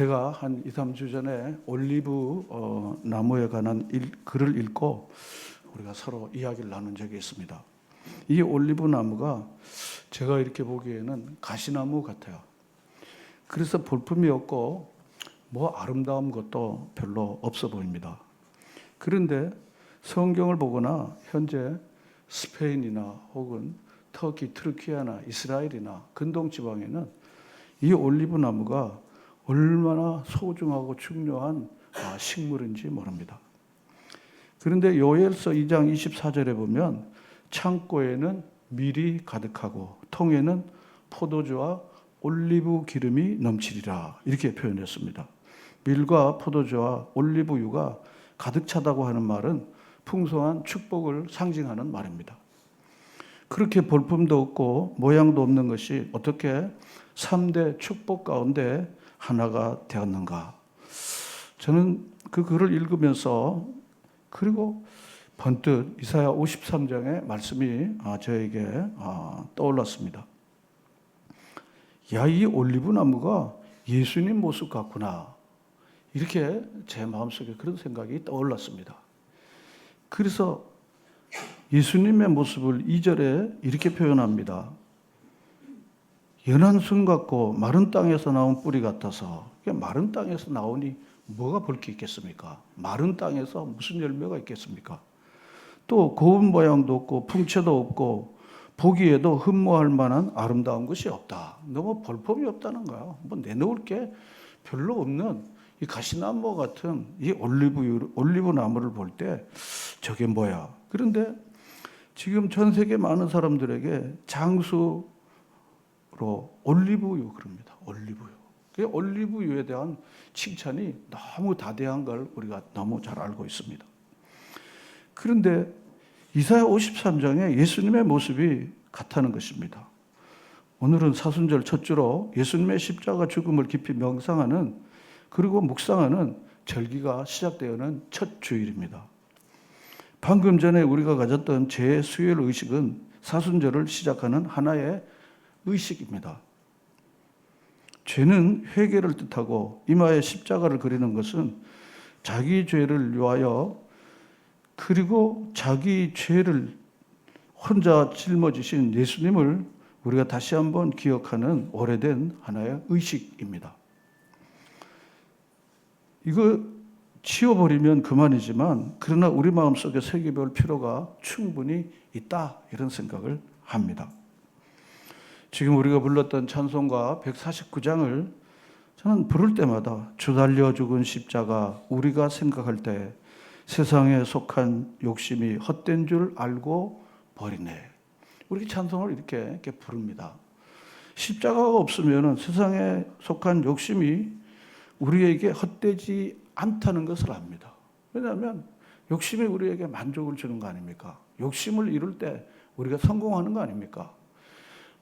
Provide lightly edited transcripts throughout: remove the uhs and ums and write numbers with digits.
제가 한 2, 3주 전에 올리브 나무에 관한 글을 읽고 우리가 서로 이야기를 나눈 적이 있습니다. 이 올리브 나무가 제가 이렇게 보기에는 가시나무 같아요. 그래서 볼품이 없고 아름다운 것도 별로 없어 보입니다. 그런데 성경을 보거나 현재 스페인이나 혹은 터키, 트르키아나 이스라엘이나 근동 지방에는 이 올리브 나무가 얼마나 소중하고 중요한 식물인지 모릅니다. 그런데 요엘서 2장 24절에 보면 창고에는 밀이 가득하고 통에는 포도주와 올리브 기름이 넘치리라 이렇게 표현했습니다. 밀과 포도주와 올리브유가 가득 차다고 하는 말은 풍성한 축복을 상징하는 말입니다. 그렇게 볼품도 없고 모양도 없는 것이 어떻게 3대 축복 가운데 하나가 되었는가? 저는 그 글을 읽으면서 그리고 번뜩 이사야 53장의 말씀이 저에게 떠올랐습니다. 야, 이 올리브 나무가 예수님 모습 같구나. 이렇게 제 마음속에 그런 생각이 떠올랐습니다. 그래서 예수님의 모습을 2절에 이렇게 표현합니다. 연한 순 같고 마른 땅에서 나온 뿌리 같아서. 마른 땅에서 나오니 뭐가 볼 게 있겠습니까? 마른 땅에서 무슨 열매가 있겠습니까? 또 고운 모양도 없고 풍채도 없고 보기에도 흠모할 만한 아름다운 것이 없다. 너무 볼품이 없다는 거야. 내놓을 게 별로 없는 이 가시나무 같은 이 올리브 나무를 볼 때 저게 뭐야? 그런데 지금 전 세계 많은 사람들에게 장수로 올리브유 그럽니다. 올리브유. 그 올리브유에 대한 칭찬이 너무 다대한 걸 우리가 너무 잘 알고 있습니다. 그런데 이사야 53장에 예수님의 모습이 같다는 것입니다. 오늘은 사순절 첫 주로 예수님의 십자가 죽음을 깊이 명상하는 그리고 묵상하는 절기가 시작되는 첫 주일입니다. 방금 전에 우리가 가졌던 제 수요일 의식은 사순절을 시작하는 하나의 의식입니다. 죄는 회개를 뜻하고 이마에 십자가를 그리는 것은 자기 죄를 위하여 그리고 자기 죄를 혼자 짊어지신 예수님을 우리가 다시 한번 기억하는 오래된 하나의 의식입니다. 이거 지워버리면 그만이지만 그러나 우리 마음속에 새겨볼 필요가 충분히 있다 이런 생각을 합니다. 지금 우리가 불렀던 찬송가 149장을 저는 부를 때마다 주 달려 죽은 십자가 우리가 생각할 때 세상에 속한 욕심이 헛된 줄 알고 버리네. 우리 찬송을 이렇게 부릅니다. 십자가가 없으면 세상에 속한 욕심이 우리에게 헛되지 않다는 것을 압니다. 왜냐하면 욕심이 우리에게 만족을 주는 거 아닙니까? 욕심을 이룰 때 우리가 성공하는 거 아닙니까?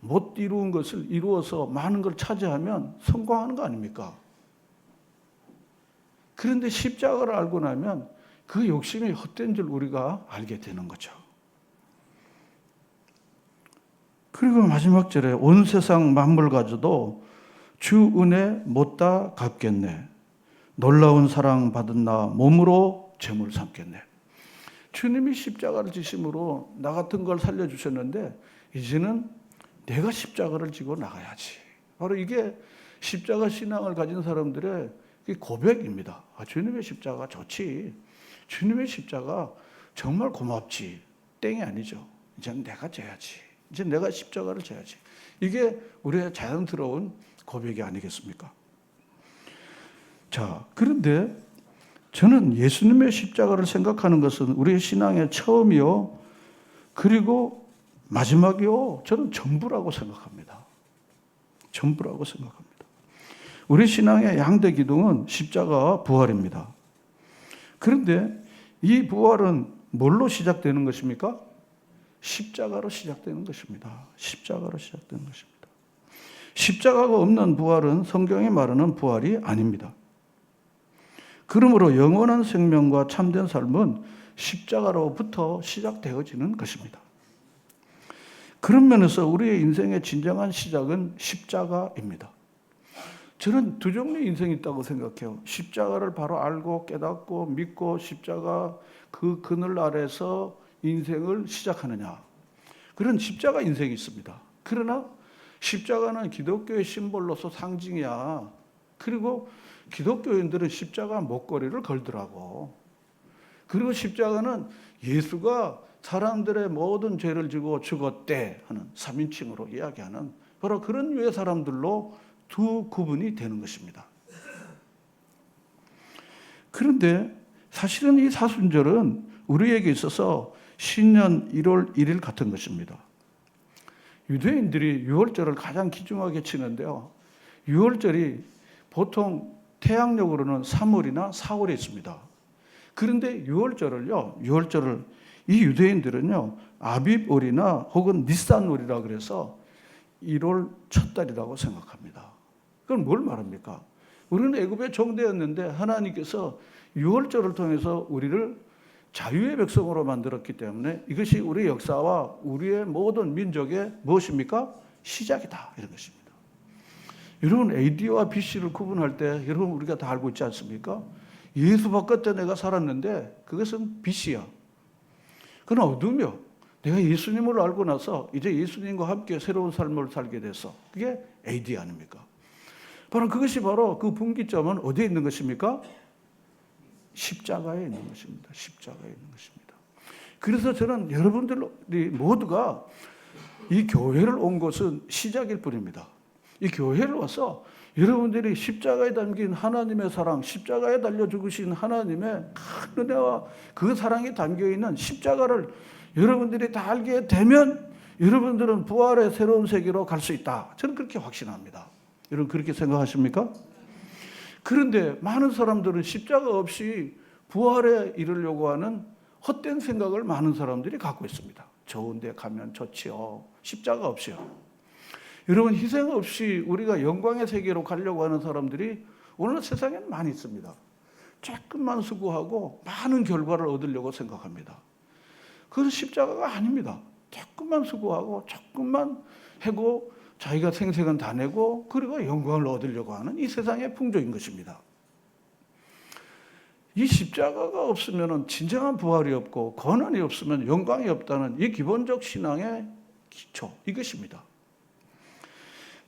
못 이루은 것을 이루어서 많은 걸 차지하면 성공하는 거 아닙니까? 그런데 십자가를 알고 나면 그 욕심이 헛된 줄 우리가 알게 되는 거죠. 그리고 마지막 절에 온 세상 만물 가져도 주 은혜 못다 갚겠네. 놀라운 사랑 받은 나 몸으로 제물 삼겠네. 주님이 십자가를 지심으로 나 같은 걸 살려주셨는데 이제는 내가 십자가를 지고 나가야지. 바로 이게 십자가 신앙을 가진 사람들의 고백입니다. 주님의 십자가 좋지. 주님의 십자가 정말 고맙지. 땡이 아니죠. 이제는 내가 져야지. 이제 내가 십자가를 져야지. 이게 우리의 자연스러운 고백이 아니겠습니까? 자, 그런데 저는 예수님의 십자가를 생각하는 것은 우리의 신앙의 처음이요. 그리고 마지막이요. 저는 전부라고 생각합니다. 전부라고 생각합니다. 우리 신앙의 양대 기둥은 십자가와 부활입니다. 그런데 이 부활은 뭘로 시작되는 것입니까? 십자가로 시작되는 것입니다. 십자가로 시작되는 것입니다. 십자가가 없는 부활은 성경이 말하는 부활이 아닙니다. 그러므로 영원한 생명과 참된 삶은 십자가로부터 시작되어지는 것입니다. 그런 면에서 우리의 인생의 진정한 시작은 십자가입니다. 저는 두 종류의 인생이 있다고 생각해요. 십자가를 바로 알고 깨닫고 믿고 십자가 그 그늘 아래서 인생을 시작하느냐. 그런 십자가 인생이 있습니다. 그러나 십자가는 기독교의 심볼로서 상징이야. 그리고 기독교인들은 십자가 목걸이를 걸더라고. 그리고 십자가는 예수가 사람들의 모든 죄를 지고 죽었대 하는 3인칭으로 이야기하는 바로 그런 류의 사람들로 두 구분이 되는 것입니다. 그런데 사실은 이 사순절은 우리에게 있어서 신년 1월 1일 같은 것입니다. 유대인들이 유월절을 가장 귀중하게 치는데요. 유월절이 보통 태양력으로는 3월이나 4월에 있습니다. 그런데 유월절을 이 유대인들은요, 아빕월이나 혹은 니산월이라 그래서 1월 첫 달이라고 생각합니다. 그건 뭘 말합니까? 우리는 애굽의 종되었는데 하나님께서 유월절을 통해서 우리를 자유의 백성으로 만들었기 때문에 이것이 우리의 역사와 우리의 모든 민족의 무엇입니까? 시작이다. 이런 것입니다. 여러분 AD와 BC를 구분할 때 여러분 우리가 다 알고 있지 않습니까? 예수 바깥 때 내가 살았는데 그것은 BC야. 그건 어둠이요. 내가 예수님을 알고 나서 이제 예수님과 함께 새로운 삶을 살게 돼서 그게 AD 아닙니까? 바로 그것이 바로 그 분기점은 어디에 있는 것입니까? 십자가에 있는 것입니다. 십자가에 있는 것입니다. 그래서 저는 여러분들이 모두가 이 교회를 온 것은 시작일 뿐입니다. 이 교회를 와서 여러분들이 십자가에 담긴 하나님의 사랑, 십자가에 달려 죽으신 하나님의 큰 은혜와 그 사랑이 담겨있는 십자가를 여러분들이 다 알게 되면 여러분들은 부활의 새로운 세계로 갈 수 있다. 저는 그렇게 확신합니다. 여러분 그렇게 생각하십니까? 그런데 많은 사람들은 십자가 없이 부활에 이르려고 하는 헛된 생각을 많은 사람들이 갖고 있습니다. 좋은 데 가면 좋지요. 십자가 없이요. 여러분 희생 없이 우리가 영광의 세계로 가려고 하는 사람들이 오늘 세상에는 많이 있습니다. 조금만 수고하고 많은 결과를 얻으려고 생각합니다. 그것은 십자가가 아닙니다. 조금만 수고하고 조금만 해고 자기가 생색은 다 내고 그리고 영광을 얻으려고 하는 이 세상의 풍조인 것입니다. 이 십자가가 없으면 진정한 부활이 없고 고난이 없으면 영광이 없다는 이 기본적 신앙의 기초 이것입니다.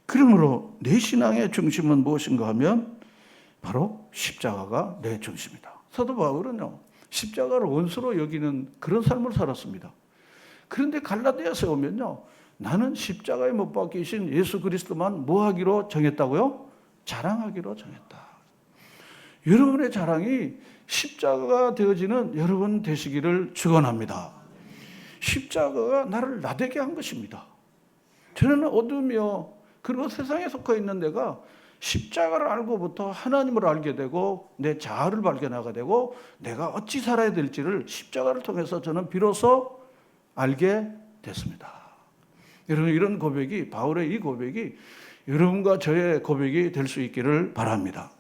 그러므로 내 신앙의 중심은 무엇인가 하면 바로 십자가가 내 중심이다. 사도 바울은요, 십자가를 원수로 여기는 그런 삶을 살았습니다. 그런데 갈라디아서에 오면요, 나는 십자가에 못 박히신 예수 그리스도만 뭐 하기로 정했다고요? 자랑하기로 정했다. 여러분의 자랑이 십자가가 되어지는 여러분 되시기를 축원합니다. 십자가가 나를 나되게 한 것입니다. 저는 어둠이요, 그리고 세상에 속해 있는 내가 십자가를 알고부터 하나님을 알게 되고 내 자아를 발견하게 되고 내가 어찌 살아야 될지를 십자가를 통해서 저는 비로소 알게 됐습니다. 여러분 이런 고백이, 바울의 이 고백이 여러분과 저의 고백이 될 수 있기를 바랍니다.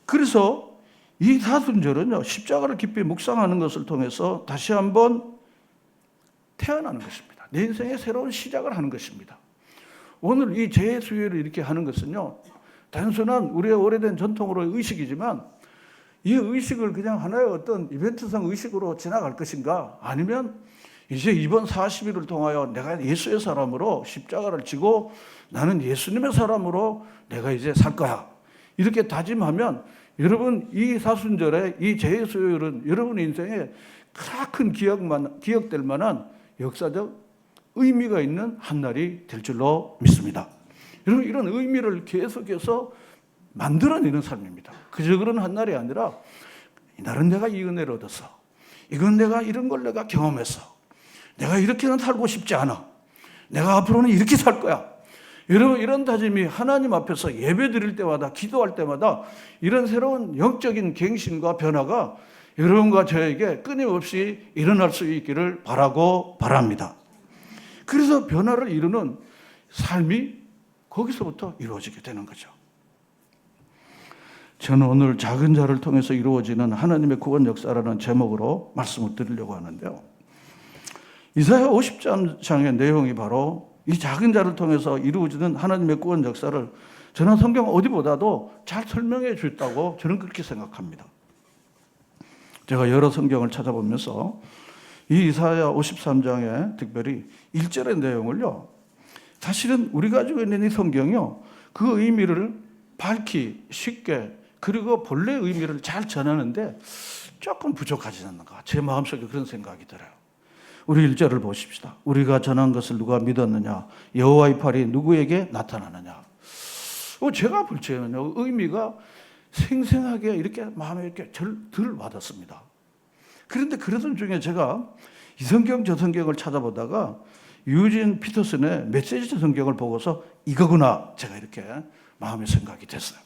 그래서 이 사순절은요, 십자가를 깊이 묵상하는 것을 통해서 다시 한번 태어나는 것입니다. 내 인생의 새로운 시작을 하는 것입니다. 오늘 이 재수요일을 이렇게 하는 것은요, 단순한 우리의 오래된 전통으로의 의식이지만 이 의식을 그냥 하나의 어떤 이벤트성 의식으로 지나갈 것인가, 아니면 이제 이번 40일을 통하여 내가 예수의 사람으로 십자가를 지고 나는 예수님의 사람으로 내가 이제 살 거야, 이렇게 다짐하면 여러분 이 사순절에 이 재수요일은 여러분 인생에 큰 기억될 만한 역사적 의미가 있는 한 날이 될 줄로 믿습니다. 여러분 이런 의미를 계속해서 만들어내는 삶입니다. 그저 그런 한 날이 아니라 이날은 내가 이 은혜를 얻어서, 이건 내가 이런 걸 내가 경험해서 내가 이렇게는 살고 싶지 않아, 내가 앞으로는 이렇게 살 거야. 여러분 이런 다짐이 하나님 앞에서 예배 드릴 때마다, 기도할 때마다 이런 새로운 영적인 갱신과 변화가 여러분과 저에게 끊임없이 일어날 수 있기를 바라고 바랍니다. 그래서 변화를 이루는 삶이 거기서부터 이루어지게 되는 거죠. 저는 오늘 작은 자를 통해서 이루어지는 하나님의 구원 역사라는 제목으로 말씀을 드리려고 하는데요. 이사야 50장의 내용이 바로 이 작은 자를 통해서 이루어지는 하나님의 구원 역사를 저는 성경 어디보다도 잘 설명해 주었다고 저는 그렇게 생각합니다. 제가 여러 성경을 찾아보면서 이 이사야 53장의 특별히 1절의 내용을요, 사실은 우리가 가지고 있는 이 성경이요, 그 의미를 밝히 쉽게 그리고 본래 의미를 잘 전하는데 조금 부족하지 않는가, 제 마음속에 그런 생각이 들어요. 우리 1절을 보십시다. 우리가 전한 것을 누가 믿었느냐, 여호와의 팔이 누구에게 나타나느냐. 제가 볼 때는요, 의미가 생생하게 이렇게 마음에 이렇게 덜 와닿습니다. 그런데 그러던 중에 제가 이 성경 저 성경을 찾아보다가 유진 피터슨의 메시지 성경을 보고서 이거구나, 제가 이렇게 마음의 생각이 됐어요.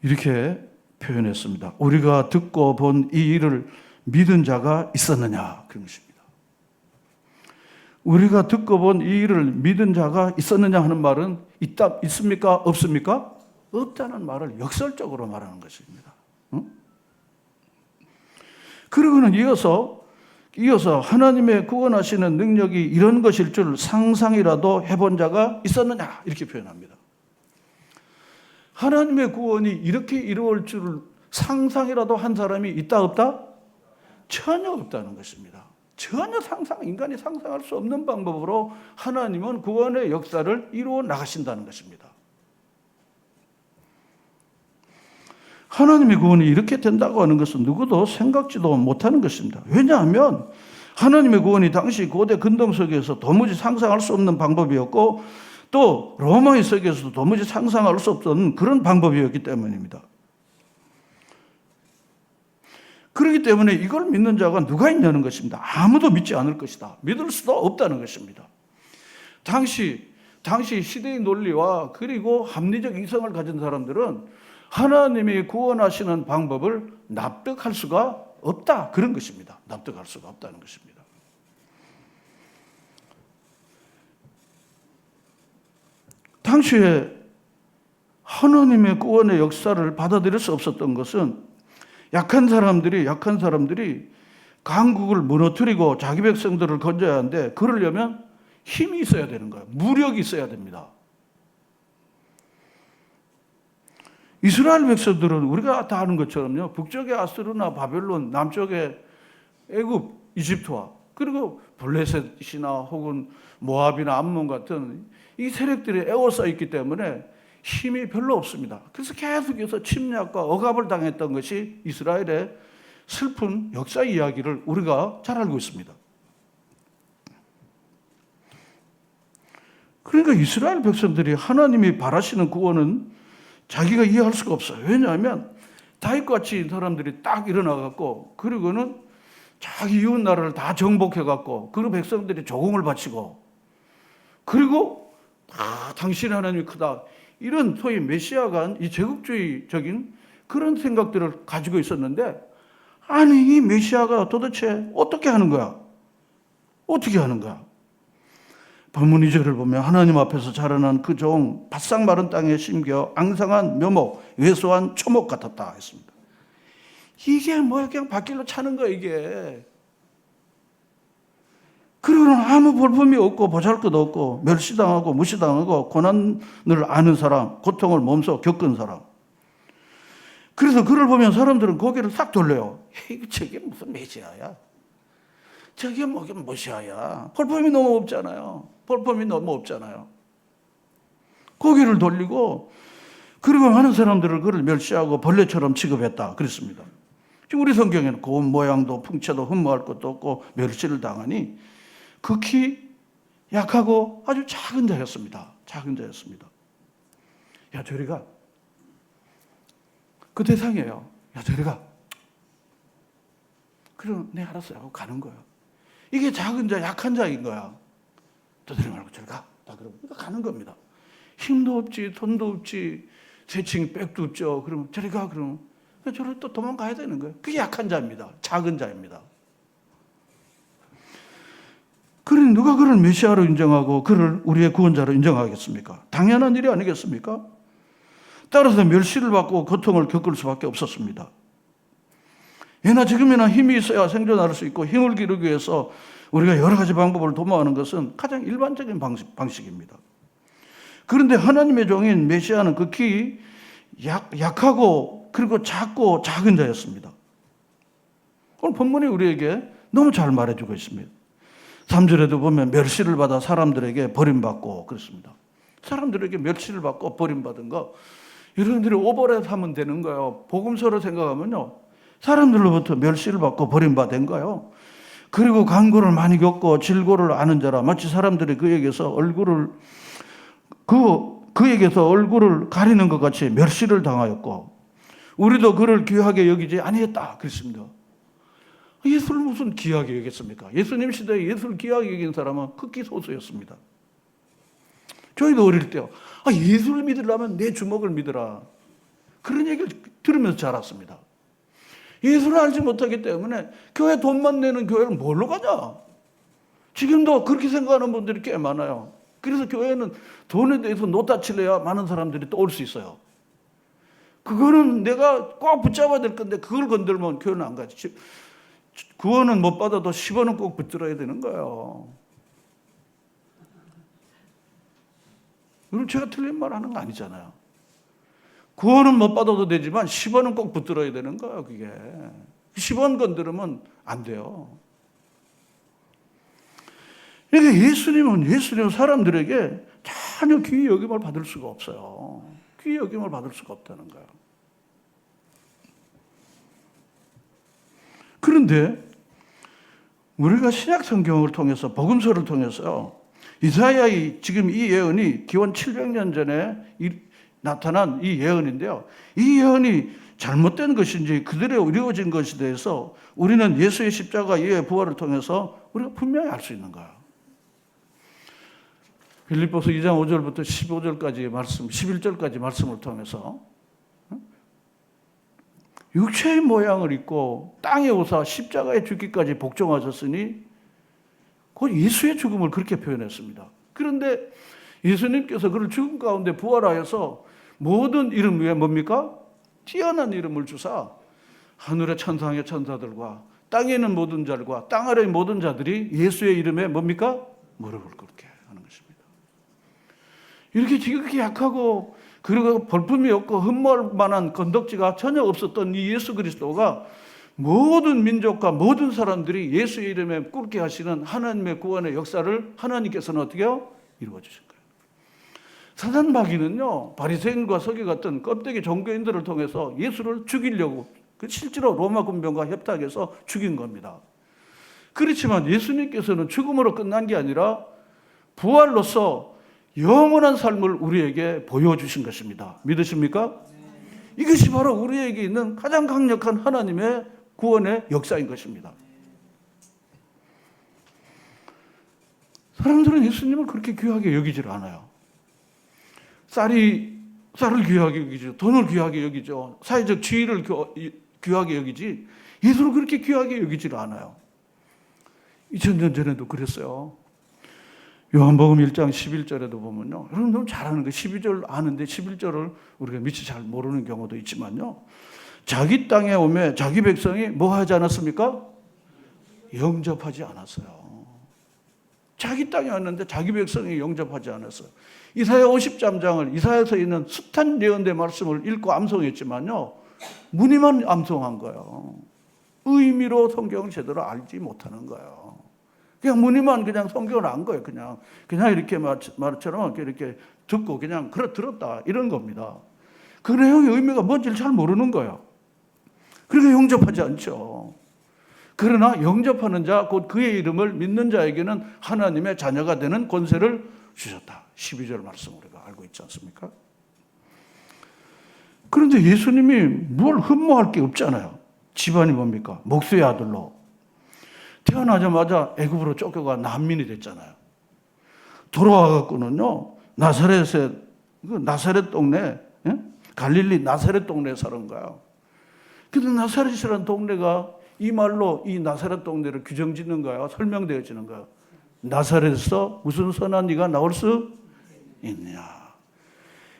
이렇게 표현했습니다. 우리가 듣고 본 이 일을 믿은 자가 있었느냐, 그런 것입니다. 우리가 듣고 본 이 일을 믿은 자가 있었느냐 하는 말은 있습니까? 없습니까? 없다는 말을 역설적으로 말하는 것입니다. 그리고는 이어서 하나님의 구원하시는 능력이 이런 것일 줄 상상이라도 해본 자가 있었느냐, 이렇게 표현합니다. 하나님의 구원이 이렇게 이루어질 줄 상상이라도 한 사람이 있다 없다? 전혀 없다는 것입니다. 전혀 인간이 상상할 수 없는 방법으로 하나님은 구원의 역사를 이루어 나가신다는 것입니다. 하나님의 구원이 이렇게 된다고 하는 것은 누구도 생각지도 못하는 것입니다. 왜냐하면 하나님의 구원이 당시 고대 근동 세계에서 도무지 상상할 수 없는 방법이었고, 또 로마의 세계에서도 도무지 상상할 수 없던 그런 방법이었기 때문입니다. 그렇기 때문에 이걸 믿는 자가 누가 있냐는 것입니다. 아무도 믿지 않을 것이다. 믿을 수도 없다는 것입니다. 당시 시대의 논리와 그리고 합리적 이성을 가진 사람들은 하나님이 구원하시는 방법을 납득할 수가 없다, 그런 것입니다. 납득할 수가 없다는 것입니다. 당시에 하나님의 구원의 역사를 받아들일 수 없었던 것은 약한 사람들이 강국을 무너뜨리고 자기 백성들을 건져야 하는데, 그러려면 힘이 있어야 되는 거예요. 무력이 있어야 됩니다. 이스라엘 백성들은 우리가 다 아는 것처럼요, 북쪽에 아수르나 바벨론, 남쪽에 애굽, 이집트와 그리고 블레셋이나 혹은 모압이나 암몬 같은 이 세력들이 에워싸 있기 때문에 힘이 별로 없습니다. 그래서 계속해서 침략과 억압을 당했던 것이 이스라엘의 슬픈 역사 이야기를 우리가 잘 알고 있습니다. 그러니까 이스라엘 백성들이 하나님이 바라시는 구원은 자기가 이해할 수가 없어요. 왜냐하면 다윗같이 사람들이 딱 일어나갖고, 그리고는 자기 이웃 나라를 다 정복해갖고, 그리고 백성들이 조공을 바치고, 그리고 당신 하나님이 크다, 이런 소위 메시아가 이 제국주의적인 그런 생각들을 가지고 있었는데, 아니 이 메시아가 도대체 어떻게 하는 거야? 어떻게 하는 거야? 본문 2절을 보면 하나님 앞에서 자라난 그 종 바싹 마른 땅에 심겨 앙상한 묘목, 왜소한 초목 같았다 했습니다. 이게 뭐야, 그냥 밭길로 차는 거야 이게. 그리고는 아무 볼품이 없고 보잘것 없고 멸시당하고 무시당하고 고난을 아는 사람, 고통을 몸소 겪은 사람. 그래서 그를 보면 사람들은 고개를 싹 돌려요. 저게 무슨 메시아야? 저게 뭐긴 메시아야? 볼품이 너무 없잖아요. 고개를 돌리고, 그리고 많은 사람들을 그를 멸시하고 벌레처럼 취급했다 그랬습니다. 지금 우리 성경에는 고운 모양도 풍채도 흠모할 것도 없고 멸시를 당하니 극히 약하고 아주 작은 자였습니다. 야, 저리 가. 그 대상이에요. 야, 저리 가. 그럼 네, 알았어요 하고 가는 거예요. 이게 작은 자, 약한 자인 거야. 떠들지 말고 저리 가. 그러면 가는 겁니다. 힘도 없지, 돈도 없지, 세칭 백도 없죠. 그러면 저리 가. 그러면 저를 또 도망가야 되는 거예요. 그게 약한 자입니다. 작은 자입니다. 그러니 누가 그를 메시아로 인정하고 그를 우리의 구원자로 인정하겠습니까? 당연한 일이 아니겠습니까? 따라서 멸시를 받고 고통을 겪을 수밖에 없었습니다. 예나 지금이나 힘이 있어야 생존할 수 있고, 힘을 기르기 위해서 우리가 여러 가지 방법을 도모하는 것은 가장 일반적인 방식입니다. 그런데 하나님의 종인 메시아는 극히 약하고 그리고 작고 작은 자였습니다. 오늘 본문이 우리에게 너무 잘 말해주고 있습니다. 3절에도 보면 멸시를 받아 사람들에게 버림받고 그렇습니다. 사람들에게 멸시를 받고 버림받은 거 여러분들이 오버랩 하면 되는 거예요. 복음서로 생각하면요, 사람들로부터 멸시를 받고 버림받은 거예요. 그리고 간구를 많이 겪고 질고를 아는 자라 마치 사람들이 그에게서 얼굴을 가리는 것 같이 멸시를 당하였고 우리도 그를 귀하게 여기지 아니했다 그랬습니다. 예수를 무슨 귀하게 여겼습니까? 예수님 시대에 예수를 귀하게 여긴 사람은 극히 소수였습니다. 저희도 어릴 때요, 예수를 믿으려면 내 주먹을 믿으라, 그런 얘기를 들으면서 자랐습니다. 예수를 알지 못하기 때문에 교회 돈만 내는 교회는 뭘로 가냐? 지금도 그렇게 생각하는 분들이 꽤 많아요. 그래서 교회는 돈에 대해서 노다칠래야 많은 사람들이 또 올 수 있어요. 그거는 내가 꼭 붙잡아야 될 건데 그걸 건들면 교회는 안 가지. 구원은 못 받아도 10원은 꼭 붙들어야 되는 거예요. 그럼 제가 틀린 말 하는 거 아니잖아요. 구원은 못 받아도 되지만 10원은 꼭 붙들어야 되는 거예요. 그게 10원 건드리면 안 돼요. 그러니까 예수님은 사람들에게 전혀 귀히 여김을 받을 수가 없어요. 귀히 여김을 받을 수가 없다는 거예요. 그런데 우리가 신약 성경을 통해서 복음서를 통해서 이사야의 지금 이 예언이 기원 700년 전에 나타난 이 예언인데요. 이 예언이 잘못된 것인지 그대로 이루어진 것에 대해서 우리는 예수의 십자가 이후의 부활을 통해서 우리가 분명히 알 수 있는 거예요. 빌립보서 2장 5절부터 15절까지 말씀, 11절까지 말씀을 통해서 육체의 모양을 입고 땅에 오사 십자가에 죽기까지 복종하셨으니 그 예수의 죽음을 그렇게 표현했습니다. 그런데 예수님께서 그를 죽음 가운데 부활하여서 모든 이름 위에 뭡니까? 뛰어난 이름을 주사 하늘의 천상의 천사들과 땅에 있는 모든 자들과 땅 아래의 모든 자들이 예수의 이름에 뭡니까? 무릎을 꿇게 하는 것입니다. 이렇게 지극히 약하고 그리고 볼품이 없고 흠모할 만한 건덕지가 전혀 없었던 이 예수 그리스도가 모든 민족과 모든 사람들이 예수의 이름에 꿇게 하시는 하나님의 구원의 역사를 하나님께서는 어떻게 해요? 이루어 주신 거예요. 사단 마귀는요, 바리새인과 서기 같은 껍데기 종교인들을 통해서 예수를 죽이려고 실제로 로마 군병과 협탁해서 죽인 겁니다. 그렇지만 예수님께서는 죽음으로 끝난 게 아니라 부활로서 영원한 삶을 우리에게 보여주신 것입니다. 믿으십니까? 이것이 바로 우리에게 있는 가장 강력한 하나님의 구원의 역사인 것입니다. 사람들은 예수님을 그렇게 귀하게 여기질 않아요. 쌀을 귀하게 여기죠. 돈을 귀하게 여기죠. 사회적 지위를 귀하게 여기지 예수를 그렇게 귀하게 여기질 않아요. 2000년 전에도 그랬어요. 요한복음 1장 11절에도 보면요. 여러분 너무 잘 아는 거 12절 아는데 11절을 우리가 미처 잘 모르는 경우도 있지만요. 자기 땅에 오매 자기 백성이 뭐 하지 않았습니까? 영접하지 않았어요. 자기 땅에 왔는데 자기 백성이 영접하지 않았어요. 이사야 50장을 이사야서 있는 숱한 예언의 말씀을 읽고 암송했지만요. 무늬만 암송한 거예요. 의미로 성경을 제대로 알지 못하는 거예요. 그냥 무늬만 그냥 성경을 안 거예요. 그냥 이렇게 말처럼 이렇게 듣고 그냥 들었다 이런 겁니다. 그 내용의 의미가 뭔지를 잘 모르는 거예요. 그러니까 영접하지 않죠. 그러나 영접하는 자, 곧 그의 이름을 믿는 자에게는 하나님의 자녀가 되는 권세를 주셨다. 12절 말씀 우리가 알고 있지 않습니까? 그런데 예수님이 뭘 흠모할 게 없잖아요. 집안이 뭡니까? 목수의 아들로 태어나자마자 애굽으로 쫓겨가 난민이 됐잖아요. 돌아와갖고는요, 나사렛 동네, 갈릴리 나사렛 동네에 사는 거예요. 근데 나사렛이라는 동네가 이 말로 이 나사렛 동네를 규정짓는 거예요. 설명되어지는 거예요. 나사렛에서 무슨 선한 이가 나올 수 있냐.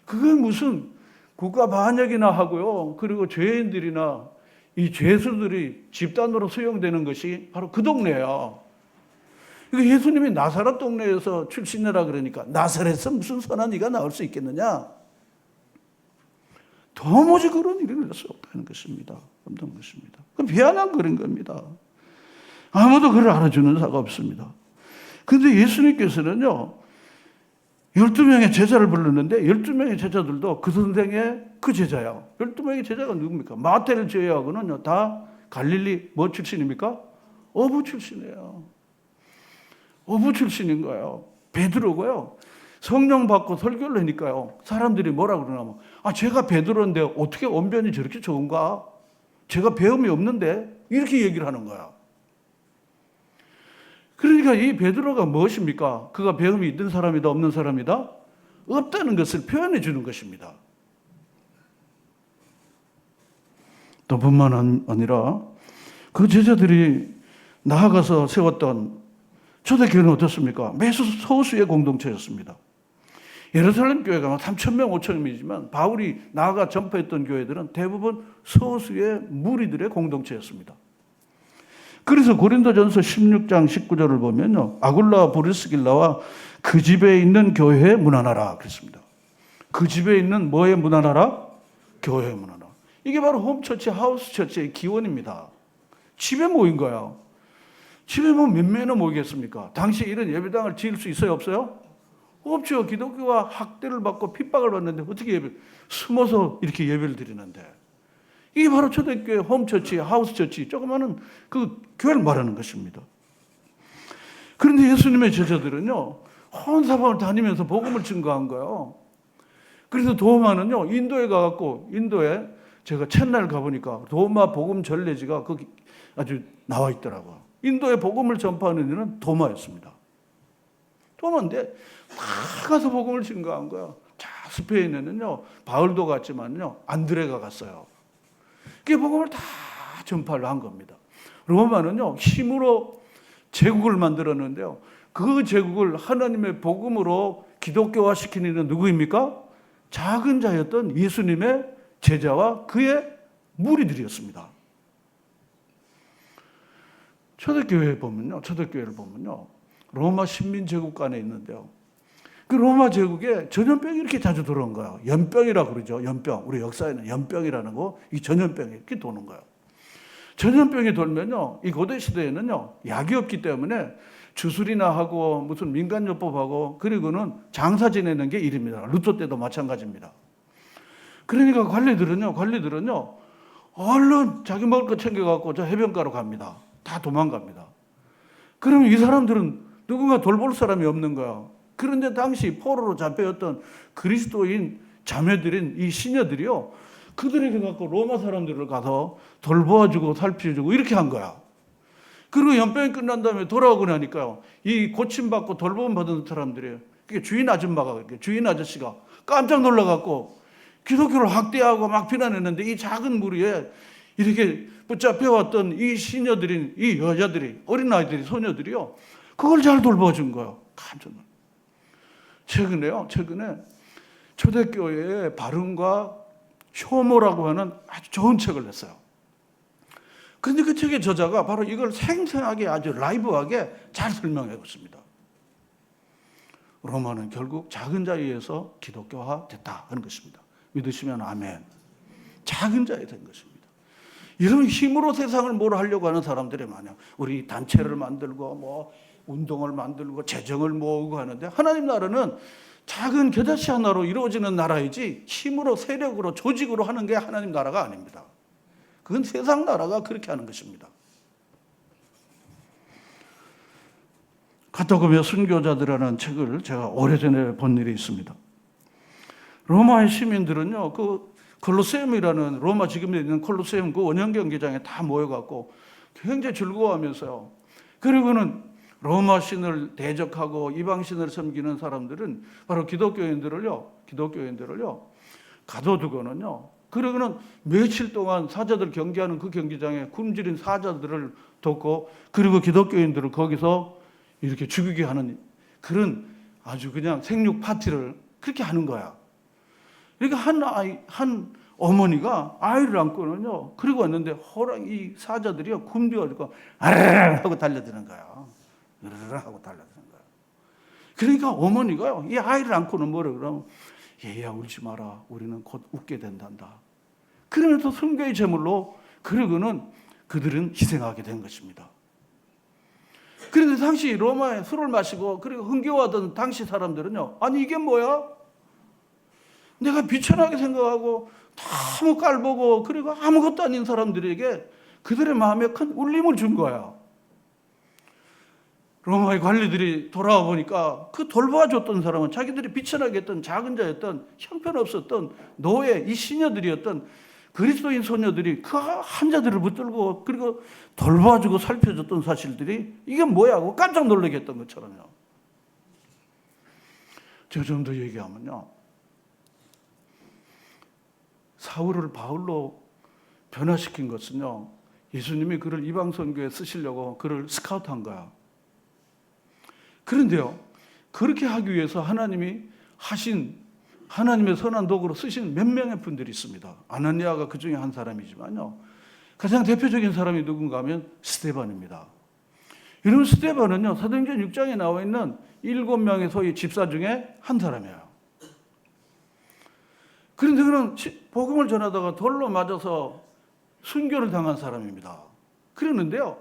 그게 무슨 국가 반역이나 하고요. 그리고 죄인들이나 이 죄수들이 집단으로 수용되는 것이 바로 그 동네예요. 이거 예수님이 나사렛 동네에서 출신이라 그러니까 나사렛에서 무슨 선한 이가 나올 수 있겠느냐? 도무지 그런 일이 일어날 수 없다는 것입니다. 없는 것입니다. 그 비아냥 그런 겁니다. 아무도 그를 알아주는 자가 없습니다. 그런데 예수님께서는요, 12명의 제자를 불렀는데 12명의 제자들도 그 선생의 그 제자야. 12명의 제자가 누굽니까? 마태를 제외하고는요, 다 갈릴리 뭐 출신입니까? 어부 출신이에요. 어부 출신인 거예요. 베드로고요. 성령 받고 설교를 하니까요, 사람들이 뭐라 그러냐면, 제가 베드로인데 어떻게 언변이 저렇게 좋은가? 제가 배움이 없는데? 이렇게 얘기를 하는 거야. 그러니까 이 베드로가 무엇입니까? 그가 배움이 있는 사람이다, 없는 사람이다? 없다는 것을 표현해 주는 것입니다. 또 뿐만 아니라 그 제자들이 나아가서 세웠던 초대교회는 어떻습니까? 매수 소수의 공동체였습니다. 예루살렘 교회가 3,000명, 5,000명이지만 바울이 나아가 전파했던 교회들은 대부분 소수의 무리들의 공동체였습니다. 그래서 고린도전서 16장 19절을 보면요, 아굴라와 브리스길라와 그 집에 있는 교회에 문안하라 그랬습니다. 그 집에 있는 뭐에 문안하라? 교회에 문안하라. 이게 바로 홈처치, 하우스처치의 기원입니다. 집에 모인 거예요. 집에 뭐 몇 명이나 모이겠습니까? 당시 이런 예배당을 지을 수 있어요, 없어요? 없죠. 기독교가 학대를 받고 핍박을 받는데 어떻게 숨어서 이렇게 예배를 드리는데. 이게 바로 초대교회 홈처치, 하우스처치, 조그마한 그 교회를 말하는 것입니다. 그런데 예수님의 제자들은요, 온 사방을 다니면서 복음을 증거한 거예요. 그래서 도마는요, 인도에 가갖고, 인도에 제가 첫날 가보니까 도마 복음 전례지가 거기 아주 나와 있더라고요. 인도에 복음을 전파하는 이는 도마였습니다. 도마인데 다 가서 복음을 증거한 거예요. 자, 스페인에는요, 바울도 갔지만요, 안드레가 갔어요. 그게 복음을 다 전파를 한 겁니다. 로마는요, 힘으로 제국을 만들었는데요, 그 제국을 하나님의 복음으로 기독교화 시키는 이는 누구입니까? 작은 자였던 예수님의 제자와 그의 무리들이었습니다. 초대교회를 보면요, 로마 식민제국간에 있는데요, 그 로마 제국에 전염병이 이렇게 자주 들어온 거예요. 연병이라고 그러죠. 연병. 우리 역사에는 연병이라는 거, 이 전염병이 이렇게 도는 거예요. 전염병이 돌면요, 이 고대 시대에는요, 약이 없기 때문에 주술이나 하고 무슨 민간요법하고 그리고는 장사 지내는 게 일입니다. 루터 때도 마찬가지입니다. 그러니까 관리들은요, 얼른 자기 먹을 거 챙겨갖고 저 해변가로 갑니다. 다 도망갑니다. 그러면 이 사람들은 누군가 돌볼 사람이 없는 거야. 그런데 당시 포로로 잡혀왔던 그리스도인 자매들인 이 시녀들이요, 그들에게 갖고 로마 사람들을 가서 돌보아주고 살펴주고 이렇게 한 거야. 그리고 연병이 끝난 다음에 돌아오고 나니까요, 이 고침받고 돌봄 받은 사람들이에요. 그게 주인 아저씨가 깜짝 놀라갖고 기독교를 학대하고 막 비난했는데, 이 작은 무리에 이렇게 붙잡혀왔던 이 시녀들인 이 여자들이, 어린아이들이, 소녀들이요, 그걸 잘 돌봐준 거예요. 깜짝 놀라. 최근에 초대교회의 발음과 효모라고 하는 아주 좋은 책을 냈어요. 그런데 그 책의 저자가 바로 이걸 생생하게, 아주 라이브하게 잘 설명해 줬습니다. 로마는 결국 작은 자에 의해서 기독교화 됐다 하는 것입니다. 믿으시면 아멘. 작은 자에 된 것입니다. 이런 힘으로 세상을 뭘 하려고 하는 사람들이 많아요. 우리 단체를 만들고 뭐 운동을 만들고 재정을 모으고 하는데, 하나님 나라는 작은 겨자씨 하나로 이루어지는 나라이지 힘으로, 세력으로, 조직으로 하는 게 하나님 나라가 아닙니다. 그건 세상 나라가 그렇게 하는 것입니다. 카타고미아 순교자들이라는 책을 제가 오래전에 본 일이 있습니다. 로마의 시민들은요, 그 콜로세움이라는, 로마 지금에 있는 콜로세움 그 원형 경기장에 다 모여갖고 굉장히 즐거워하면서요, 그리고는 로마 신을 대적하고 이방 신을 섬기는 사람들은 바로 기독교인들을요 가둬두고는요, 그러고는 며칠 동안 사자들 경기하는 그 경기장에 굶주린 사자들을 돕고, 그리고 기독교인들을 거기서 이렇게 죽이게 하는 그런 아주 그냥 생육 파티를 그렇게 하는 거야. 그러니까 한 어머니가 아이를 안고는요, 그리고 왔는데 호랑이 사자들이요, 굶겨가지고 아르르 하고 달려드는 거야. 으르르 하고 달라드는 거야. 그러니까 어머니가요, 이 아이를 안고는 뭐라 그러면, 얘야 울지 마라. 우리는 곧 웃게 된단다. 그러면서 순교의 제물로 그러고는 그들은 희생하게 된 것입니다. 그런데 당시 로마에 술을 마시고 그리고 흥겨워하던 당시 사람들은요, 아니 이게 뭐야? 내가 비천하게 생각하고 너무 깔보고 그리고 아무것도 아닌 사람들에게 그들의 마음에 큰 울림을 준 거야. 로마의 관리들이 돌아와 보니까 그 돌봐줬던 사람은 자기들이 비천하게 했던 작은 자였던 형편없었던 노예, 이 시녀들이었던 그리스도인 소녀들이 그 환자들을 붙들고 그리고 돌봐주고 살펴줬던 사실들이 이게 뭐야 하고 깜짝 놀라게 했던 것처럼요. 저 좀 더 얘기하면요, 사울을 바울로 변화시킨 것은요, 예수님이 그를 이방 선교에 쓰시려고 그를 스카우트한 거야. 그런데요, 그렇게 하기 위해서 하나님이 하신 하나님의 선한 도구로 쓰신 몇 명의 분들이 있습니다. 아나니아가 그 중에 한 사람이지만요, 가장 대표적인 사람이 누군가 하면 스데반입니다. 여러분, 스데반은요, 사도행전 6장에 나와 있는 7명의 소위 집사 중에 한 사람이에요. 그런데 그는 복음을 전하다가 돌로 맞아서 순교를 당한 사람입니다. 그러는데요,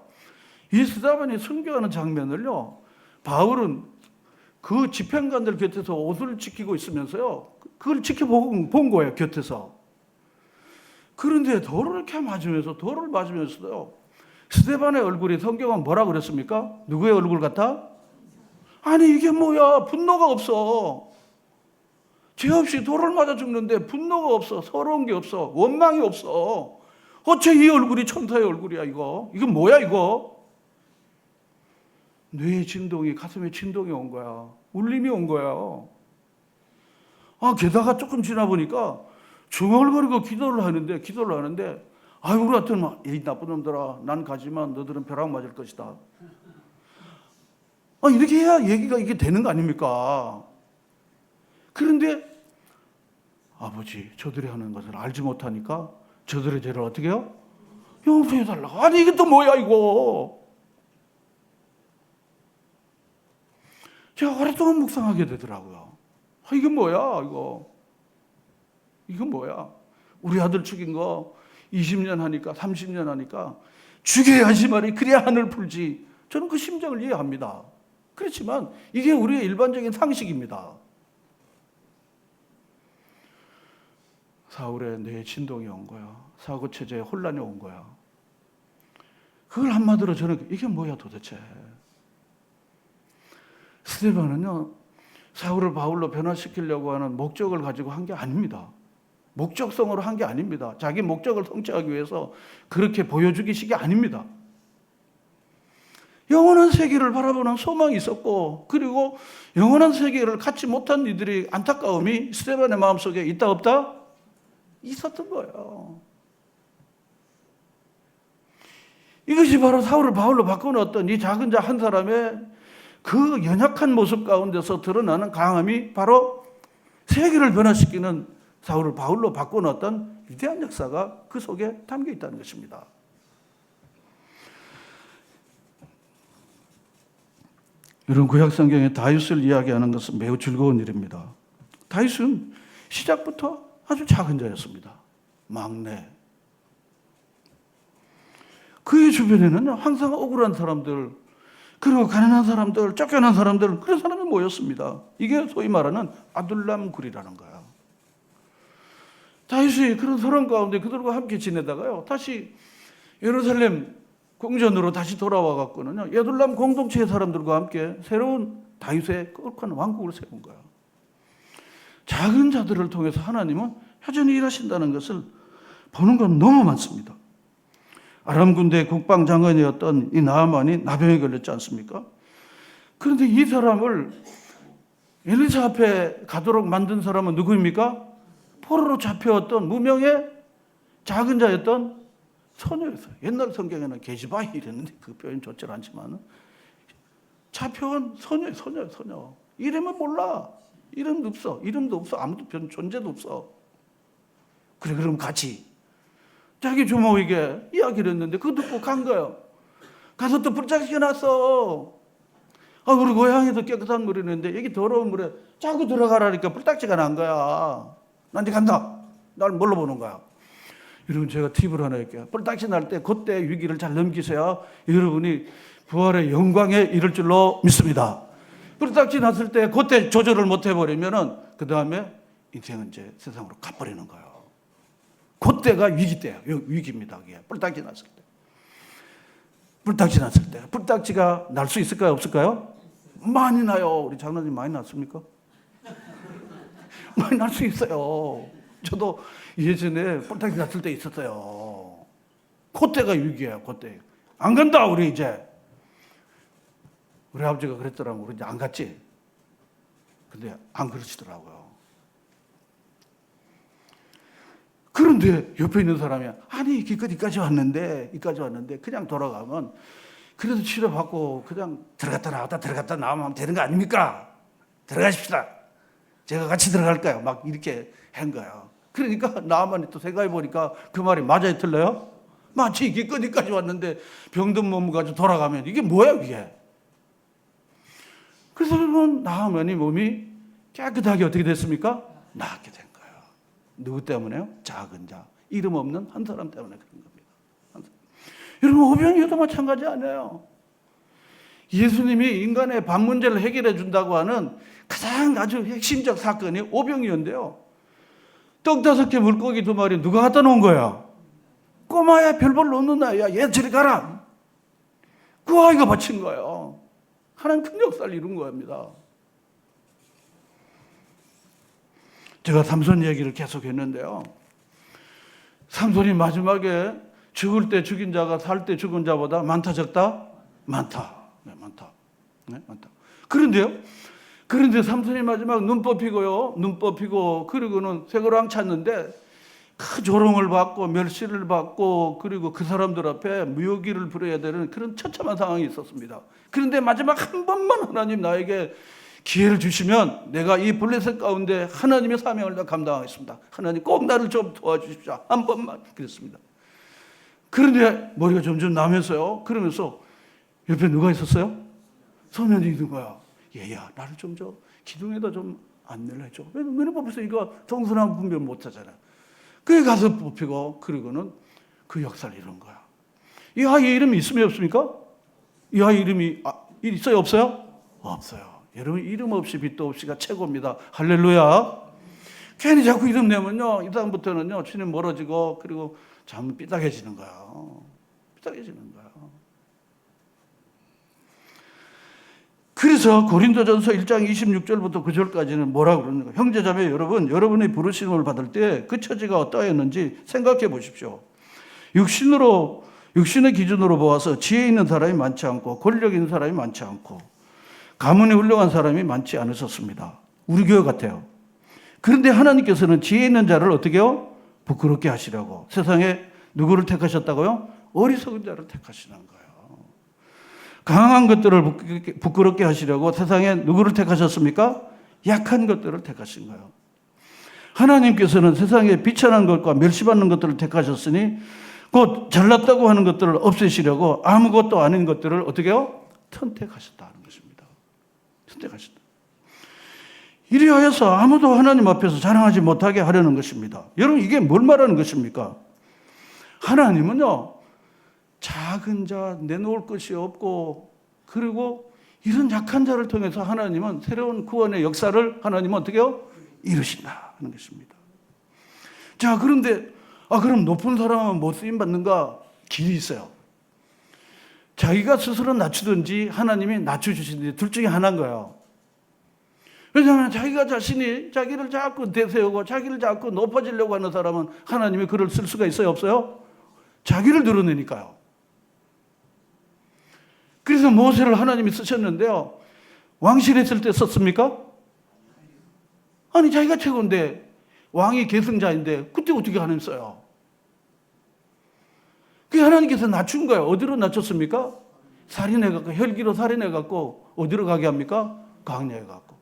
이 스데반이 순교하는 장면을요, 바울은 그 집행관들 곁에서 옷을 지키고 있으면서요, 그걸 지켜본 거예요, 곁에서. 그런데 돌을 이렇게 맞으면서도요, 스데반의 얼굴이 성경은 뭐라 그랬습니까? 누구의 얼굴 같아? 아니 이게 뭐야? 분노가 없어. 죄 없이 돌을 맞아 죽는데 분노가 없어. 서러운 게 없어. 원망이 없어. 어째 이 얼굴이 천사의 얼굴이야 이거? 이거 뭐야 이거? 뇌의 진동이, 가슴에 진동이 온 거야. 울림이 온 거야. 게다가 조금 지나 보니까 중얼거리고 기도를 하는데 아이고 같은 이 나쁜 놈들아, 난 가지만 너들은 벼락 맞을 것이다. 이렇게 해야 얘기가 이게 되는 거 아닙니까? 그런데 아버지, 저들이 하는 것을 알지 못하니까 저들의 죄를 어떻게 해요? 용서해 달라고. 아니 이게 또 뭐야 이거? 제가 오랫동안 묵상하게 되더라고요. 이게 뭐야 이거? 이건 뭐야? 우리 아들 죽인 거 20년 하니까 30년 하니까 죽여야지 말이 그래야 하늘 풀지. 저는 그 심정을 이해합니다. 그렇지만 이게 우리의 일반적인 상식입니다. 사울의 뇌에 진동이 온 거야. 사고체제에 혼란이 온 거야. 그걸 한마디로 저는 이게 뭐야 도대체. 스데반은요, 사울을 바울로 변화시키려고 하는 목적을 가지고 한 게 아닙니다. 목적성으로 한 게 아닙니다. 자기 목적을 성취하기 위해서 그렇게 보여주기식이 아닙니다. 영원한 세계를 바라보는 소망이 있었고, 그리고 영원한 세계를 갖지 못한 이들의 안타까움이 스데반의 마음속에 있다 없다? 있었던 거예요. 이것이 바로 사울을 바울로 바꿔놓았던 이 작은 자 한 사람의 그 연약한 모습 가운데서 드러나는 강함이 바로 세계를 변화시키는 사울을 바울로 바꿔놓았던 위대한 역사가 그 속에 담겨 있다는 것입니다. 이런 구약성경에 다윗을 이야기하는 것은 매우 즐거운 일입니다. 다윗은 시작부터 아주 작은 자였습니다. 막내. 그의 주변에는 항상 억울한 사람들, 그리고 가난한 사람들, 쫓겨난 사람들, 그런 사람이 모였습니다. 이게 소위 말하는 아둘람 굴이라는 거예요. 다윗이 그런 서론 가운데 그들과 함께 지내다가요, 다시 예루살렘 궁전으로 다시 돌아와 갖고는요, 아둘람 공동체의 사람들과 함께 새로운 다윗의 거룩한 왕국을 세운 거예요. 작은 자들을 통해서 하나님은 여전히 일하신다는 것을 보는 건 너무 많습니다. 아람 군대의 국방장관이었던 이 나아만이 나병에 걸렸지 않습니까? 그런데 이 사람을 엘리사 앞에 가도록 만든 사람은 누구입니까? 포로로 잡혀왔던 무명의 작은 자였던 소녀였어요. 옛날 성경에는 게시바이 이랬는데 그 표현 좋지 않지만 잡혀온 소녀. 이름은 몰라. 이름도 없어. 아무도 존재도 없어. 그래, 그럼 같이 자기 주모에게 이야기를 했는데 그거 듣고 간 거예요. 가서 또 불짝시켜 놨어. 우리 고향에도 깨끗한 물이 있는데 여기 더러운 물에 자꾸 들어가라니까 뿔딱지가 난 거야. 난 이제 간다. 날 뭘로 보는 거야? 여러분, 제가 팁을 하나 할게요. 뿔딱지 날 때 그때 위기를 잘 넘기셔야 여러분이 부활의 영광에 이를 줄로 믿습니다. 뿔딱지 났을 때 그때 조절을 못 해버리면은 그 다음에 인생은 이제 세상으로 가버리는 거예요. 그때가 위기 때예요. 위기입니다. 그게 뿔딱지 났을 때. 뿔딱지 났을 때. 뿔딱지가 날 수 있을까요? 없을까요? 많이 나요. 우리 장로님 많이 났습니까? 많이 날 수 있어요. 저도 예전에 뿔딱지 났을 때 있었어요. 그때가 위기예요. 그때. 안 간다 우리 이제. 우리 아버지가 그랬더라고. 우리 이제 안 갔지. 근데 안 그러시더라고요. 그런데 옆에 있는 사람이 아니 이까지 왔는데 그냥 돌아가면 그래도 치료받고 그냥 들어갔다 나오면 되는 거 아닙니까? 들어가십시다. 제가 같이 들어갈까요? 막 이렇게 한 거예요. 그러니까 나만 또 생각해 보니까 그 말이 맞아요, 틀려요? 마치 이게 끝까지 왔는데 병든 몸 가지고 돌아가면 이게 뭐야 이게? 그래서 여러분 나으면 몸이 깨끗하게 어떻게 됐습니까? 낫게 된 거예요. 누구 때문에요? 작은 자, 이름 없는 한 사람 때문에 그런 겁니다. 여러분 오병이어도 마찬가지 아니에요. 예수님이 인간의 밥 문제를 해결해 준다고 하는 가장 아주 핵심적 사건이 오병이어인데요. 떡 5개 물고기 2마리 누가 갖다 놓은 거야? 꼬마야 별볼 놓는 아이야. 얘 저리 가라. 그 아이가 바친 거예요. 하나님 큰 역사를 이룬 겁니다. 제가 삼손 얘기를 계속 했는데요. 삼손이 마지막에 죽을 때 죽인 자가 살 때 죽은 자보다 많다 적다? 많다. 네, 많다. 네, 많다. 그런데 삼손이 마지막 눈 뽑히고 그리고는 쇠고랑 찾는데 큰 조롱을 받고 멸시를 받고 그리고 그 사람들 앞에 무효기를 부려야 되는 그런 처참한 상황이 있었습니다. 그런데 마지막 한 번만 하나님 나에게 기회를 주시면 내가 이 블레셋 가운데 하나님의 사명을 다 감당하겠습니다. 하나님 꼭 나를 좀 도와주십시오. 한 번만 그랬습니다. 그런데 머리가 점점 나면서요. 그러면서 옆에 누가 있었어요? 소년이 있는 거야. 얘야 나를 좀 기둥에다 좀 안내를 해줘. 왜 눈에 뽑혀서 이거 동서남 분별 못하잖아. 그에 가서 뽑히고 그리고는 그 역사를 이룬 거야. 이 아이의 이름이 있습니까 없습니까? 이 아이 이름이 있어요 없어요? 없어요. 여러분 이름 없이 빛도 없이가 최고입니다. 할렐루야. 괜히 자꾸 이름 내면요 이 다음부터는요 주님 멀어지고 그리고 참 삐딱해지는 거야. 삐딱해지는 거야. 그래서 고린도전서 1장 26절부터 9절까지는 뭐라고 그러는가? 형제자매 여러분, 여러분이 부르심을 받을 때 그 처지가 어떠했는지 생각해 보십시오. 육신의 기준으로 보아서 지혜 있는 사람이 많지 않고 권력 있는 사람이 많지 않고 가문이 훌륭한 사람이 많지 않으셨습니다. 우리 교회 같아요. 그런데 하나님께서는 지혜 있는 자를 어떻게 해요? 부끄럽게 하시라고. 세상에 누구를 택하셨다고요? 어리석은 자를 택하시는 거예요. 강한 것들을 부끄럽게 하시려고 세상에 누구를 택하셨습니까? 약한 것들을 택하신 거예요. 하나님께서는 세상에 비천한 것과 멸시받는 것들을 택하셨으니 곧 잘났다고 하는 것들을 없애시려고 아무것도 아닌 것들을 어떻게 해요? 선택하셨다는 것입니다. 선택하셨다. 이리하여서 아무도 하나님 앞에서 자랑하지 못하게 하려는 것입니다. 여러분 이게 뭘 말하는 것입니까? 하나님은요 작은 자 내놓을 것이 없고 그리고 이런 약한 자를 통해서 하나님은 새로운 구원의 역사를 하나님은 어떻게 해요? 이루신다 하는 것입니다. 자 그런데 그럼 높은 사람은 못 쓰임 받는가? 길이 있어요. 자기가 스스로 낮추든지 하나님이 낮춰주시든지 둘 중에 하나인 거예요. 왜냐하면 자기가 자신이 자기를 자꾸 대세우고 자기를 자꾸 높아지려고 하는 사람은 하나님이 그를 쓸 수가 있어요 없어요? 자기를 드러내니까요. 그래서 모세를 하나님이 쓰셨는데요. 왕실에 있을 때 썼습니까? 아니 자기가 최고인데 왕이 계승자인데 그때 어떻게 하나님 써요? 그 하나님께서 낮춘 거예요. 어디로 낮췄습니까? 살인해갖고 혈기로 살인해갖고 어디로 가게 합니까? 광야에 갖고.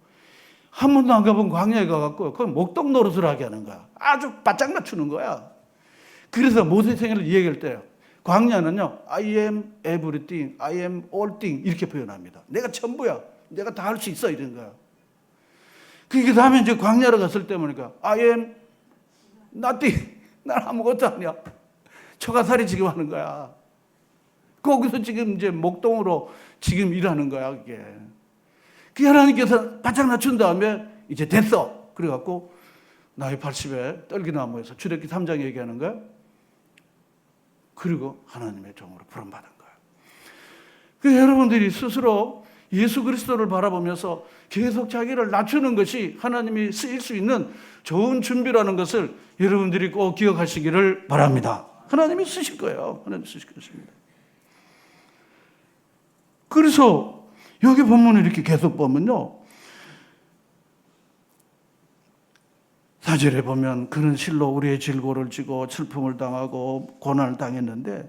한 번도 안 가본 광야에 가갖고 그 목동 노릇을 하게 하는 거야. 아주 바짝 낮추는 거야. 그래서 모세 생애를 이야기할 때 광야는요, I am everything, I am all thing 이렇게 표현합니다. 내가 전부야. 내가 다 할 수 있어 이런 거야. 그 다음에 이제 광야로 갔을 때 보니까 I am nothing. 난 아무것도 아니야. 초가살이 지금 하는 거야. 거기서 지금 이제 목동으로 지금 일하는 거야, 그게. 그 하나님께서 바짝 낮춘 다음에 이제 됐어. 그래갖고 나이 80에 떨기나무에서 출애굽기 3장 얘기하는 거야. 그리고 하나님의 종으로 부름받은 거야. 그 여러분들이 스스로 예수 그리스도를 바라보면서 계속 자기를 낮추는 것이 하나님이 쓰일 수 있는 좋은 준비라는 것을 여러분들이 꼭 기억하시기를 바랍니다. 하나님이 쓰실 거예요. 하나님이 쓰실 것입니다. 그래서 여기 본문을 이렇게 계속 보면요. 4절에 보면 그는 실로 우리의 질고를 지고 슬픔을 당하고 고난을 당했는데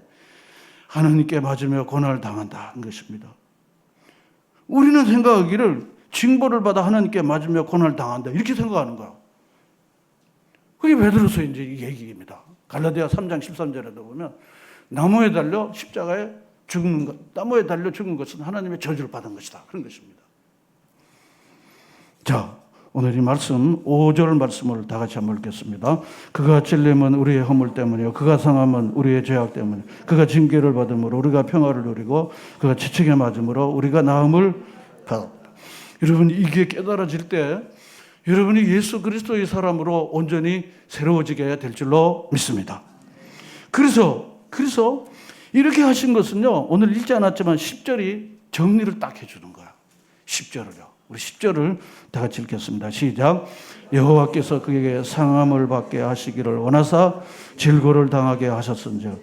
하나님께 맞으며 고난을 당한다는 것입니다. 우리는 생각하기를 징벌을 받아 하나님께 맞으며 고난을 당한다 이렇게 생각하는 거야. 그게 베드로서 이제 이 얘기입니다. 갈라디아 3장 13절에도 보면 나무에 달려 십자가에 죽는 것, 나무에 달려 죽은 것은 하나님의 저주를 받은 것이다. 그런 것입니다. 자, 오늘 이 말씀 5절 말씀을 다 같이 한번 읽겠습니다. 그가 찔림은 우리의 허물 때문이요 그가 상함은 우리의 죄악 때문에 그가 징계를 받음으로 우리가 평화를 누리고 그가 지책에 맞음으로 우리가 나음을 받았다. 여러분 이게 깨달아질 때 여러분이 예수 그리스도의 사람으로 온전히 새로워지게 될 줄로 믿습니다. 그래서 이렇게 하신 것은요, 오늘 읽지 않았지만 10절이 정리를 딱 해주는 거야. 10절을요. 우리 10절을 다 같이 읽겠습니다. 시작. 여호와께서 그에게 상함을 받게 하시기를 원하사 질고를 당하게 하셨은즉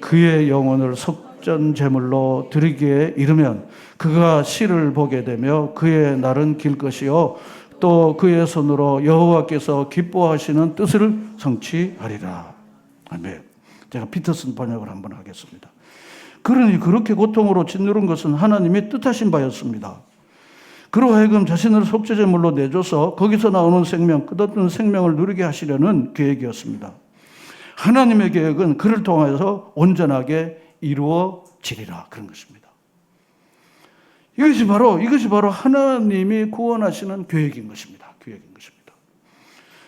그의 영혼을 속전 제물로 드리기에 이르면 그가 시를 보게 되며 그의 날은 길 것이요 또 그의 손으로 여호와께서 기뻐하시는 뜻을 성취하리라. 아멘. 제가 피터슨 번역을 한번 하겠습니다. 그러니 그렇게 고통으로 짓누른 것은 하나님이 뜻하신 바였습니다. 그로 하여금 자신을 속죄제물로 내줘서 거기서 나오는 생명, 끝없는 생명을 누리게 하시려는 계획이었습니다. 하나님의 계획은 그를 통해서 온전하게 이루어지리라. 그런 것입니다. 이것이 바로 하나님이 구원하시는 계획인 것입니다. 계획인 것입니다.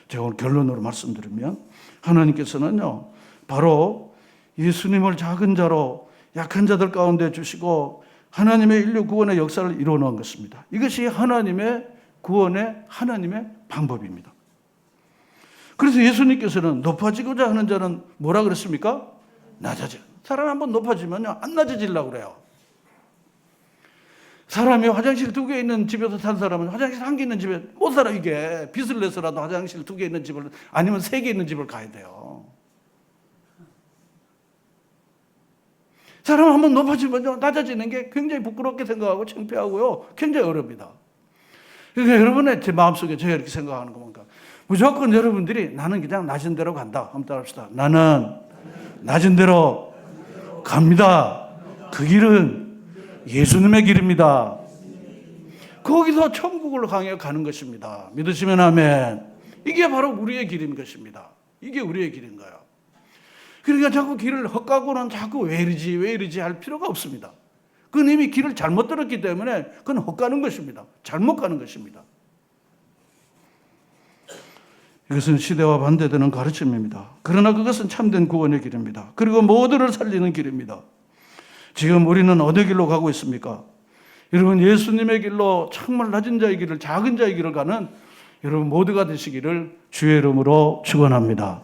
제가 오늘 결론으로 말씀드리면 하나님께서는요, 바로 예수님을 작은 자로 약한 자들 가운데 주시고 하나님의 인류 구원의 역사를 이루어 놓은 것입니다. 이것이 하나님의 구원의 하나님의 방법입니다. 그래서 예수님께서는 높아지고자 하는 자는 뭐라 그랬습니까? 낮아져. 사람 한번 높아지면요, 안 낮아지려고 그래요. 사람이 화장실 2개 있는 집에서 산 사람은 화장실 1개 있는 집에 못 살아. 이게 빚을 내서라도 화장실 2개 있는 집을 아니면 3개 있는 집을 가야 돼요. 사람 한번 높아지면요, 낮아지는 게 굉장히 부끄럽게 생각하고 창피하고요, 굉장히 어렵니다. 그러니까 여러분의 제 마음속에 제가 이렇게 생각하는 겁니까? 무조건 여러분들이 나는 그냥 낮은 대로 간다. 한번 따라합시다. 나는 낮은 대로 갑니다. 그 길은 예수님의 길입니다. 거기서 천국을 향해 가는 것입니다. 믿으시면 아멘. 이게 바로 우리의 길인 것입니다. 이게 우리의 길인 거예요. 그러니까 자꾸 길을 헛가고는 자꾸 왜 이러지 할 필요가 없습니다. 그건 이미 길을 잘못 들었기 때문에 그건 헛가는 것입니다. 잘못 가는 것입니다. 이것은 시대와 반대되는 가르침입니다. 그러나 그것은 참된 구원의 길입니다. 그리고 모두를 살리는 길입니다. 지금 우리는 어느 길로 가고 있습니까? 여러분, 예수님의 길로 정말 낮은 자의 길을, 작은 자의 길을 가는 여러분 모두가 되시기를 주의 이름으로 축원합니다.